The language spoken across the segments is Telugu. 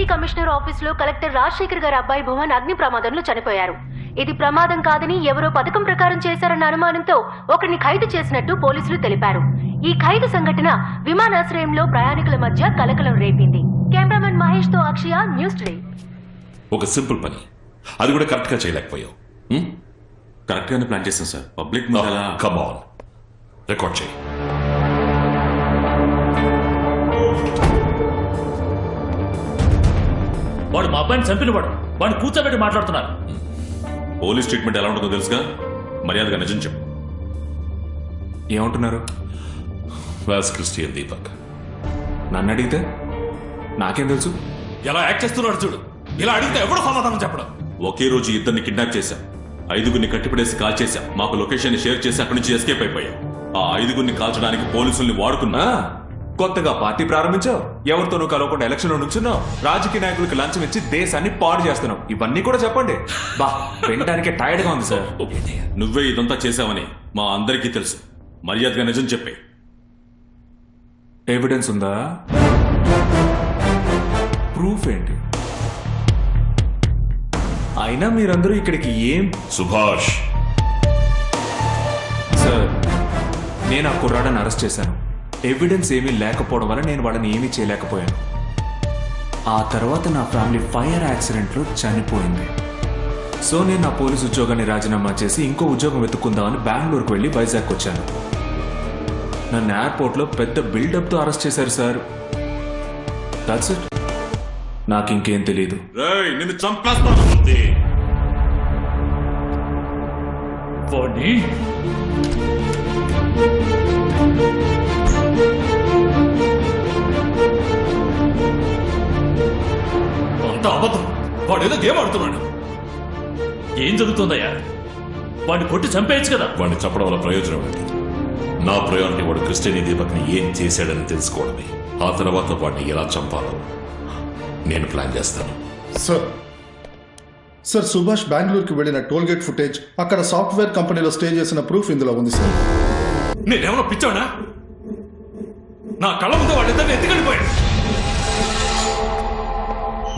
సిటీ కమిషనర్ ఆఫీస్ లో కలెక్టర్ రాజశేఖర్ గారి అబ్బాయి భువన్ అగ్ని ప్రమాదంలో చనిపోయారు. ఇది ప్రమాదం కాదని ఎవరో పథకం ప్రకారం చేశారన్న అనుమానంతో ఒకరిని ఖైదు చేసినట్టు పోలీసులు తెలిపారు. ఈ ఖైదు సంఘటన విమానాశ్రయంలో ప్రయాణికుల మధ్య కలకలం రేపింది. కెమెరామెన్ మహేష్ తో అక్షయ, న్యూస్ టుడే. ఒక సింపుల్ పని, అది కూడా కరెక్ట్ గా చేయలేకపోయావు. కరెక్ట్ గానే ప్లాన్ చేస్తాం sir. Public come on, record చేయి. వాడు మా అబ్బాయిని చంపినవాడు. వాడిని కూర్చోబెట్టి మాట్లాడుతున్నారు. పోలీస్ ట్రీట్మెంట్ ఎలా ఉంటుందో తెలుసుగా, మర్యాదగా నిజం చెప్పు. ఏమంటున్నారు? Was Christian Deepak. నన్ను అడిగితే నాకేం తెలుసు? ఎలా యాక్ట్ చేస్తున్నాడు చూడు. ఇలా అడిగితే ఎవడు సమాధానం చెప్పడం? ఒకే రోజు ఇద్దరిని కిడ్నాప్ చేశాం, 5గురిని కట్టిపడేసి కాల్ చేశాం, మాకు లొకేషన్ షేర్ చేసి అక్కడి నుంచి ఎస్కేప్ అయిపోయాం. ఆ 5గురిని కాల్చడానికి పోలీసుల్ని వాడుకున్నా. కొత్తగా పార్టీ ప్రారంభించావు, ఎవరితోనూ కలవకుండా ఎలక్షన్ లో నుంచున్నావు, రాజకీయ నాయకులకు లంచం ఇచ్చి దేశాన్ని పాడు చేస్తున్నావు. ఇవన్నీ కూడా చెప్పండి. బా, వినడానికే టైర్డ్ గా ఉంది సార్. నువ్వే ఇదంతా చేశావని మా అందరికీ తెలుసు. మర్యాదగా నిజం చెప్పే. ఎవిడెన్స్ ఉందా? ప్రూఫ్ ఏంటి? అయినా మీరందరూ ఇక్కడికి ఏం? సుభాష్ సార్, నేను ఆ కుర్రాడని అరెస్ట్ చేశాను. ఎవిడెన్స్ ఏమీ లేకపోవడం వల్ల నేను వాళ్ళని ఏమీ చేయలేకపోయాను. ఆ తర్వాత నా ఫ్యామిలీ ఫైర్ యాక్సిడెంట్లో చనిపోయింది. సో నేను నా పోలీసు ఉద్యోగాన్ని రాజీనామా చేసి ఇంకో ఉద్యోగం వెతుక్కుందామని బెంగళూరుకు వెళ్ళి వైజాగ్ వచ్చాను. నన్ను ఎయిర్పోర్ట్లో పెద్ద బిల్డప్తో అరెస్ట్ చేశారు సార్. That's it. నాకు ఇంకేం తెలీదు. నిన్ను చంపేస్తాను. అంత అబద్ధం. వాడు ఏదో గేమ్ ఆడుతున్నాడు. ఏం జరుగుతుందయ్యా? వాడిని కొట్టి చంపేయచ్చు కదా. వాడిని చంపడం వల్ల ప్రయోజనం ఏంటి? నా ప్రయారిటీ వాడు క్రిస్టియన్ దీపక్ ని ఏం చేశాడని తెలుసుకోవడమే. ఆ తర్వాత వాడిని ఎలా చంపాలో నేను ప్లాన్ చేస్తాను. సార్, సుభాష్ బెంగళూరుకి వెళ్ళిన టోల్గేట్ ఫుటేజ్, అక్కడ సాఫ్ట్వేర్ కంపెనీలో స్టే చేసిన ప్రూఫ్ ఇందులో ఉంది సార్. నేనేమన్నా పిచ్చానా? నా కళ్ళ ముందు వాళ్ళిద్దరిని ఎత్తుకెళ్ళిపోయాడు.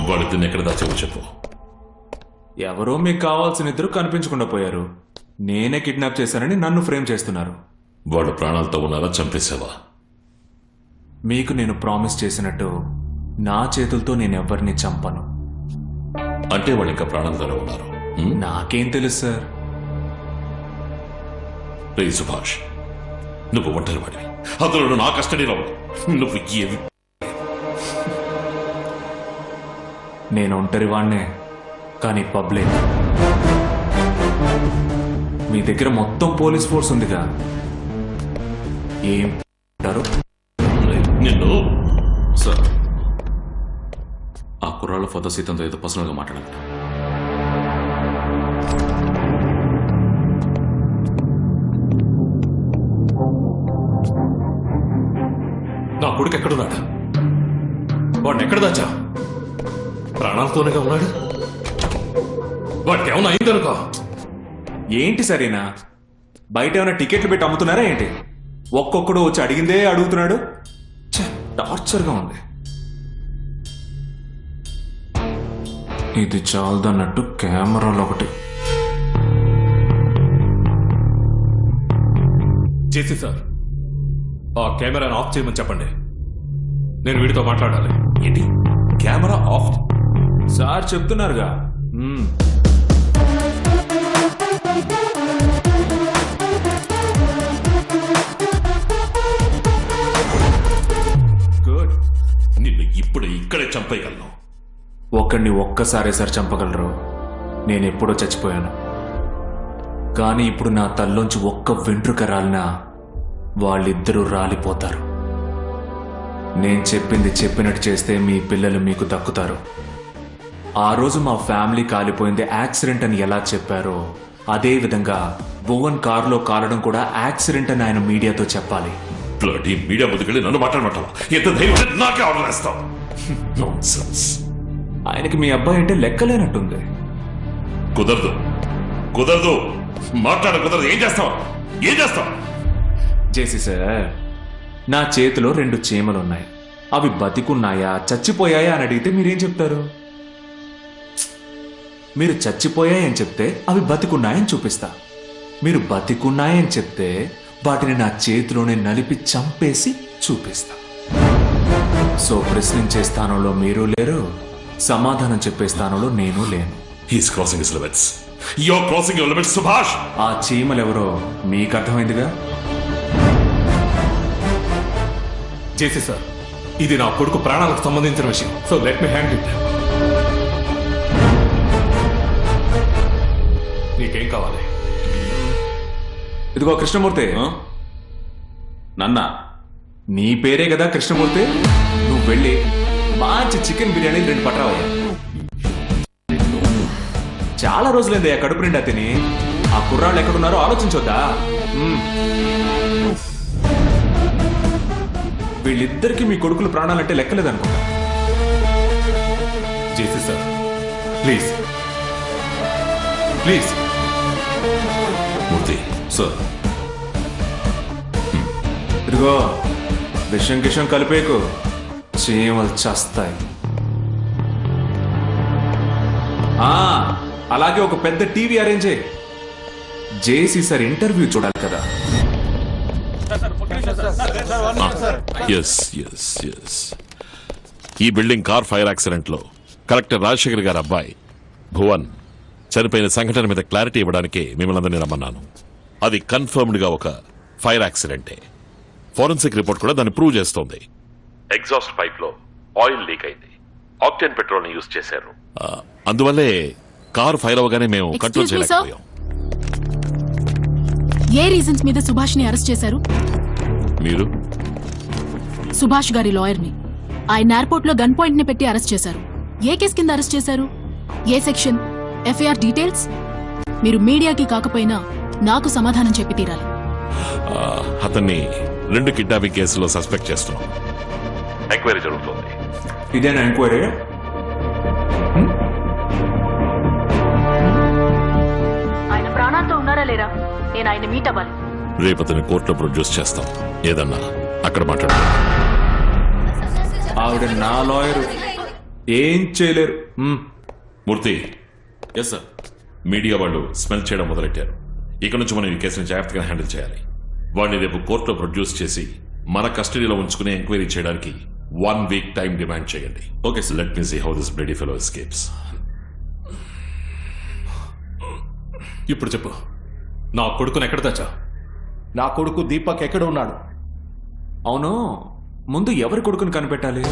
వాళ్ళిద్దరిని ఎక్కడ దాచావో చెప్పు. ఎవరో మీకు కావాల్సిన ఇద్దరు కనిపించకుండా పోయారు. నేనే కిడ్నాప్ చేశానని నన్ను ఫ్రేమ్ చేస్తున్నారు. వాళ్ళు ప్రాణాలతో ఉన్నారా? చంపేశావా? మీకు నేను ప్రామిస్ చేసినట్టు నా చేతులతో నేను ఎవరిని చంపను. అంటే వాళ్ళు ఇంకా ప్రాణాలతోనే ఉన్నారు. నాకేం తెలుసు సార్. ప్లీజ్ సుభాష్, నువ్వు ఒంటరి వాడివి, అందులో నా కస్టడీలో నువ్వు ఏవి. నేను ఒంటరి వాడినే, కానీ పబ్లిక్. మీ దగ్గర మొత్తం పోలీస్ ఫోర్స్ ఉందిగా, ఏం అంటారు? నిన్ను సార్, ఆ కుర్రాళ్ళ ఫాదర్ సీతంతో ఏదో పర్సనల్ గా మాట్లాడాలి. నా కొడుకు ఎక్కడున్నాడు? వాడిని ఎక్కడ దాచా? ప్రాణాలతోనే ఉన్నాడు. వాడికి ఏమన్నా అయిందనుకో. ఏంటి సరేనా? బయట ఏమైనా టికెట్లు పెట్టి అమ్ముతున్నారా ఏంటి? ఒక్కొక్కడు వచ్చి అడిగిందే అడుగుతున్నాడు. టార్చర్గా ఉంది. ఇది చాలదన్నట్టు కెమెరాలు ఒకటి. చేసి సార్, ఆ కెమెరాను ఆఫ్ చేయమని చెప్పండి. నేను వీడితో మాట్లాడాలి. ఏంటి కెమెరా ఆఫ్? సార్ చెప్తున్నారుగా. గుడ్. నిన్ను ఇప్పుడు ఇక్కడే చంపేయగలను. ఒకడిని ఒక్కసారే సార్ చంపగలరు. నేను ఎప్పుడో చచ్చిపోయాను. కానీ ఇప్పుడు నా తల్లోంచి ఒక్క వెంట్రుక రాలినా వాళ్ళిద్దరూ రాలిపోతారు. నేను చెప్పింది చెప్పినట్టు చేస్తే మీ పిల్లలు మీకు దక్కుతారు. ఆ రోజు మా ఫ్యామిలీ కాలిపోయింది యాక్సిడెంట్ అని ఎలా చెప్పారో అదే విధంగా భువన్ కారులో కాలడం కూడా యాక్సిడెంట్ అని ఆయన మీడియాతో చెప్పాలి. మీడియా ముందుకెళ్ళి నన్ను మాట్లాడమంటావా? ఎంత ధైర్యం నాకే ఆర్డర్ వేస్తావు? నాన్సెన్స్. ఆయనకి మీ అబ్బాయి అంటే లెక్కలేనట్టుంది. కుదరదు, కుదరదు, కుదరదు. ఏం చేస్తావు? జేసీ సార్, నా చేతిలో 2 చీమలున్నాయి. అవి బతికున్నాయా చచ్చిపోయాయా అని అడిగితే మీరేం చెప్తారు? మీరు చచ్చిపోయాయని చెప్తే అవి బతికున్నాయని చూపిస్తా. మీరు బతికున్నాయని చెప్తే వాటిని నా చేతిలోనే నలిపి చంపేసి చూపిస్తా. సో ప్రశ్నించే స్థానంలో మీరు లేరు, సమాధానం చెప్పే స్థానంలో నేను లేను. He's crossing his limits. You're crossing your limits Subhash. ఆ చీమలెవరో మీకు అర్థమైందిగా? జేసీ సార్, ఇది నా కొడుకు ప్రాణాలకు సంబంధించిన విషయం. So let me handle it. నీకేం కావాలి? ఇదిగో కృష్ణమూర్తి. నన్న నీ పేరే కదా కృష్ణమూర్తి. నువ్వు వెళ్ళి మంచి చికెన్ బిర్యానీ 2 పట్రావయ్యా. చాలా రోజులైందయ్యా కడుపు నిండా తిని. ఆ కుర్రాళ్ళు ఎక్కడున్నారో ఆలోచించొద్దా? వీళ్ళిద్దరికి మీ కొడుకులు ప్రాణాలంటే లెక్కలేదనుకుంటా. JC sir, please please. Murthy sir, ఇదిగో విషం కిషం కలిపేకు, చీమలు చేస్తాయి. అలాగే ఒక పెద్ద టీవీ అరేంజ్ చేయి. జేసీ సార్ ఇంటర్వ్యూ చూడాలి కదా. Yes yes yes. ఈ బిల్డింగ్ కార్ ఫైర్ యాక్సిడెంట్ లో కలెక్టర్ రాజశేఖర్ గారి అబ్బాయి భువన్ చనిపోయిన సంఘటన మీద క్లారిటీ ఇవ్వడానికి మిమ్మల్ని అందరినీ రమ్మన్నాను. అది కన్ఫర్మ్డ్ గా ఒక ఫైర్ యాక్సిడెంటే. ఫోరెన్సిక్ రిపోర్ట్ కూడా దాన్ని ప్రూవ్ చేస్తోంది. ఎగ్జాస్ట్ పైప్ లో ఆయిల్ లీక్ అయింది. ఆక్టేన్ పెట్రోల్ ని యూజ్ చేశారు. అందువల్లే కారు ఫైర్ అవగానే మేము కంట్రోల్ చేయలేకపోయాం. ఏ రీజన్స్ మీద సుభాష్ ని అరెస్ట్ చేశారు? మీరు సుభాష్ గారి లాయర్ ని ఆయన ఎయిర్పోర్ట్ లో గన్ పాయింట్ ని పెట్టి అరెస్ట్ చేశారు. ఏ కేసు కింద అరెస్ట్ చేశారు? ఏ సెక్షన్? FIR details? మీరు మీడియాకి కాకపోయినా నాకు సమాధానం చెప్పి తీరాలి. అతన్ని 2 కిడ్నాపింగ్ కేసులో సస్పెక్ట్ చేస్తున్నాం. ఎంక్వైరీ జరుగుతోంది. ఇదేనా ఎంక్వైరీ? ఆయన ప్రాణాలతో ఉన్నారా లేరా? నేను ఆయన మీట్ అవ్వాలి. రేపు అతన్ని కోర్టులో ప్రొడ్యూస్ చేస్తాం. ఏదన్నా అక్కడ మాట్లాడు. ఆవిడ నా లాయరు, ఏం చేయలేరు. మూర్తి. Yes sir. మీడియా వాళ్ళు స్మెల్ చేయడం మొదలెట్టారు. ఇక నుంచి మనం ఈ కేసుని జాగ్రత్తగా హ్యాండిల్ చేయాలి. వాడిని రేపు కోర్టులో ప్రొడ్యూస్ చేసి మన కస్టడీలో ఉంచుకుని ఎంక్వైరీ చేయడానికి 1 వీక్ టైం డిమాండ్ చేయండి. Okay sir. Let me see how this bloody fellow escapes. ఇప్పుడు చెప్పు, నా కొడుకుని ఎక్కడ తెచ్చా? నా కొడుకు దీపక్ ఎక్కడ ఉన్నాడు? అవును, ముందు ఎవరి కొడుకుని కనిపెట్టాలి?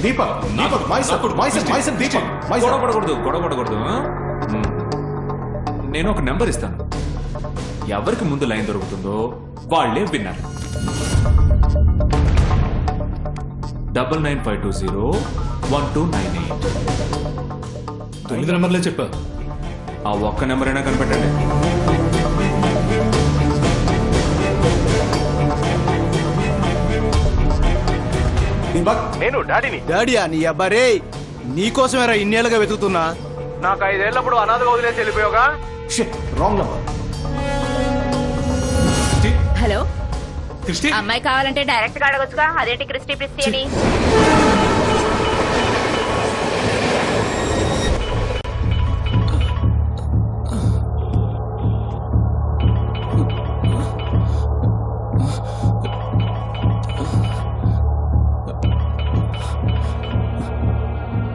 Deepak, Deepak, my son Deepak, my son. గొడవపడకూడదు. నేను ఒక నెంబర్ ఇస్తాను. ఎవరికి ముందు లైన్ దొరుకుతుందో వాళ్ళే విన్నారు. 9952012998. 9 నెంబర్లే చెప్పా. ఆ ఒక్క నెంబర్ అయినా కనిపెట్టండి. దీపక్, నేను డాడీని. డాడీయా? నీ అబ్బారే, నీకోసమేరా ఇన్నేళ్ళుగా వెతుకుతున్నా. నాకు 5 ఏళ్ళప్పుడు అనాథగా వదిలేసి వెళ్ళిపోయావుగా. Wrong number. హలో, క్రిస్టి, అమ్మాయి కావాలంటే డైరెక్ట్ గా అడగొచ్చుగా. అదేంటి క్రిస్టి ప్రిస్టి అని?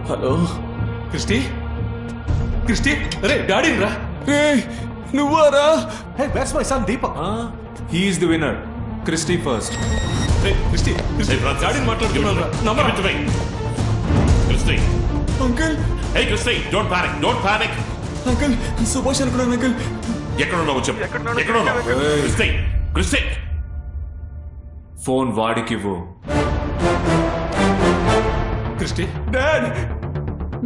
హలో క్రిస్టి, క్రిస్టి, అరే డాడీ రా. నువ్వారా? Hey, where's my son Deepak? He's the winner. Christy first. Christy, డాడీని మాట్లాడుతున్నాను రా. Number uncle, hey Christy, don't panic, don't panic. Uncle, Subhash అనుకున్నాను అంకుల్. ఎక్కడున్నావు చెప్పు. ఎక్కడున్నావు? Christy, Christy. ఫోన్ వాడికివ్వు. క్రిస్టి, డాడ్,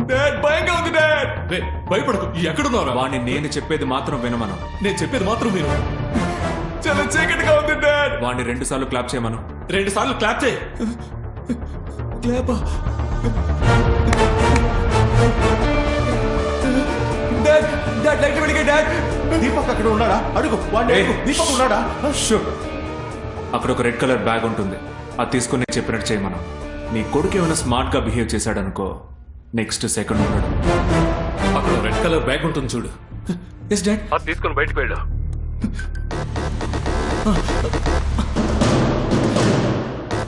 డాడ్ భయంగా ఉంది డాడ్. రే భయపడకు. ఎక్కడున్నావురా? వాడిని నేను చెప్పేది మాత్రం వినమను. నేను చెప్పేది మాత్రం మీరు. చాలా చీకటిగా ఉంది డాడ్. వాడిని 2 సార్లు క్లాప్ చేయమను. 2 సార్లు క్లాప్ చేయి. క్లాపా? డాడ్, డాడ్ లైట్ వెలిగే డాడ్. దీపక్ అక్కడ ఉన్నాడా? అడుగు వాడిని అడుగు. దీపక్ ఉన్నాడా? షూర్. అక్కడ ఒక రెడ్ కలర్ బ్యాగ్ ఉంటుంది. అది తీసుకుని నేను చెప్పినట్టు చేయమను. నీ కొడుకు ఏమైనా స్మార్ట్ గా బిహేవ్ చేశాడనుకో నెక్స్ట్ సెకండ్ ఉన్నాడు. అక్కడ రెడ్ కలర్ బ్యాగ్ ఉంటుంది చూడు. Yes dad. అది తీసుకుని బయటకు వెళ్ళు.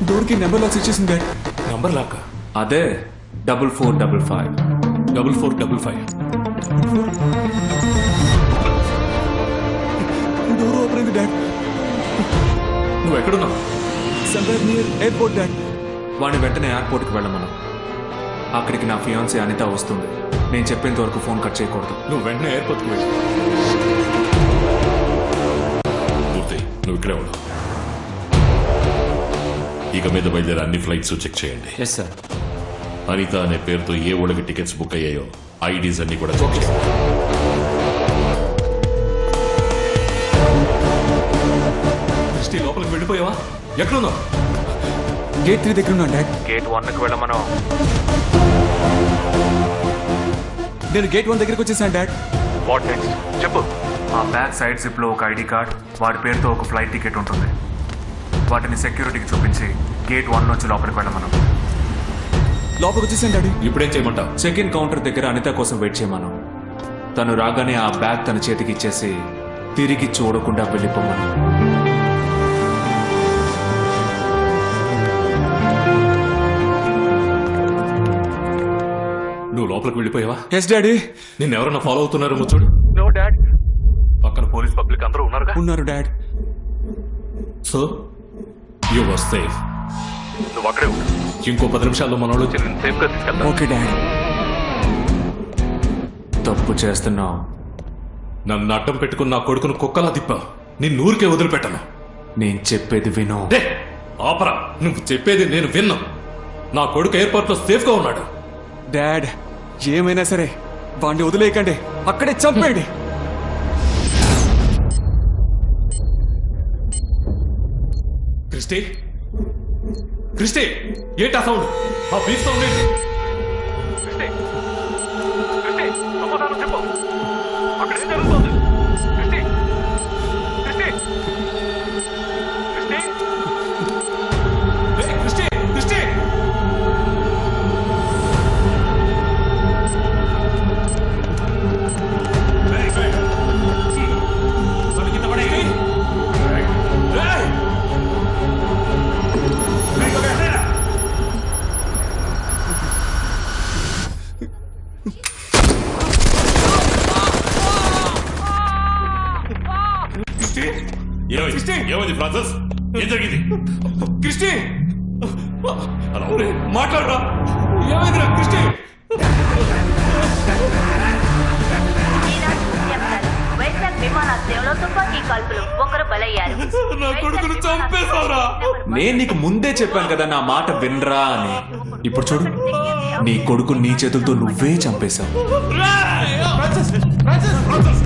డోర్కి నెంబర్ లాక్స్ ఇచ్చేసింది డాడ్. నంబర్ లాక్ అదే 4455. 4455. డోర్ ఓపెన్ అయింది డాడ్. నువ్వు ఎక్కడున్నావు? Somewhere near airport dad. వాడిని వెంటనే ఎయిర్పోర్ట్కి వెళ్ళమను. అక్కడికి నా ఫియాన్సీ అనిత వస్తుంది. నేను చెప్పేంత వరకు ఫోన్ కట్ చేయకూడదు. నువ్వు వెంటనే ఎయిర్పోర్ట్కి వెళ్ళి. మూర్తి నువ్వు ఇక్కడే ఉన్నావు. ఇక మీద బయలుదేరే అన్ని ఫ్లైట్స్ చెక్ చేయండి. Yes sir. అనిత అనే పేరుతో ఏ ఊళ్ళకి టికెట్స్ బుక్ అయ్యాయో ఐడీస్ అన్ని కూడా చెక్ చేయండి. క్రిస్టి లోపలికి వెళ్ళిపోయావా? ఎక్కడున్నావు? గేట్ 3 దగ్గర ఉన్నా డాడ్. గేట్ 1కి వెళ్ళమను. నేను గేట్ 1 దగ్గరికి వచ్చేసాను డాడ్. వాట్ నెక్స్ట్ చెప్పు. ఆ బ్యాక్ సైడ్ జిప్ లో ఒక ఐడి కార్డ్, వాడి పేరుతో ఒక ఫ్లైట్ టికెట్ ఉంటుంది. వాటిని సెక్యూరిటీకి చూపించి గేట్ 1 నుంచి లోపలికి వెళ్ళమను. లోపలికి వచ్చేసాను డాడీ. ఇప్పుడేం చేయమంటావు? చెక్-ఇన్ కౌంటర్ దగ్గర అనిత కోసం వెయిట్ చేయమను. తను రాగానే ఆ బ్యాగ్ తన చేతికి ఇచ్చేసి తిరిగి చూడకుండా వెళ్ళిపోమను. నువ్వు లోపలికి వెళ్ళిపోయావా? Yes daddy. నిన్ను ఎవరన్నా ఫాలో అవుతున్నారేమో చూడు. No dad. పక్కన పోలీస్ పబ్లిక్ అందరూ ఉన్నారుగా. ఉన్నారు dad. So you were safe. నువ్వు అక్కడే ఉండు. ఇంకో 10 నిమిషాల్లో మనోళ్ళు వచ్చి నేను సేఫ్ గా తీసుకెళ్తాను. Okay dad. తప్పు చేస్తున్నావు. నన్ను అడ్డం పెట్టుకుని నా కొడుకును కుక్కలా తిప్పావు. నిన్ను ఊరికే వదిలిపెట్టను. నేను చెప్పేది విను. డే ఆపరా. నువ్వు చెప్పేది నేను విన్నా. నా కొడుకు ఎయిర్పోర్ట్ లో సేఫ్ గా ఉన్నాడు. డాడ్ ఏమైనా సరే వాడిని వదిలేయకండి. అక్కడే చంపేయండి. క్రిస్టి, క్రిస్టి, ఏంటా సౌండ్? ఆ బీచ్ సౌండ్ ఏంటి? క్రిస్టి, క్రిస్టి, సమాధానం చెప్పు. అక్కడ ఏం జరుగుతోంది? క్రిస్టి, క్రిస్టి, క్రిస్టి. ఏయ్, క్రిస్టి, క్రిస్టి. తను కింద పడేయ్. ఏయ్. ఏమైంది ఫ్రాన్సిస్? ఏం జరిగింది? క్రిస్టి, మాట్లాడరా. ఏమైందిరా క్రిస్టి? వైజాగ్ విమానాశ్రయంలో తుపాకీ కాల్పులు, ఒకరు బలయ్యారు. నా కొడుకును చంపేశావురా. నేను నీకు ముందే చెప్పాను కదా నా మాట వినరా అని. ఇప్పుడు చూడు, నీ కొడుకు నీ చేతులతో నువ్వే చంపేశావు. Francis, Francis, Francis.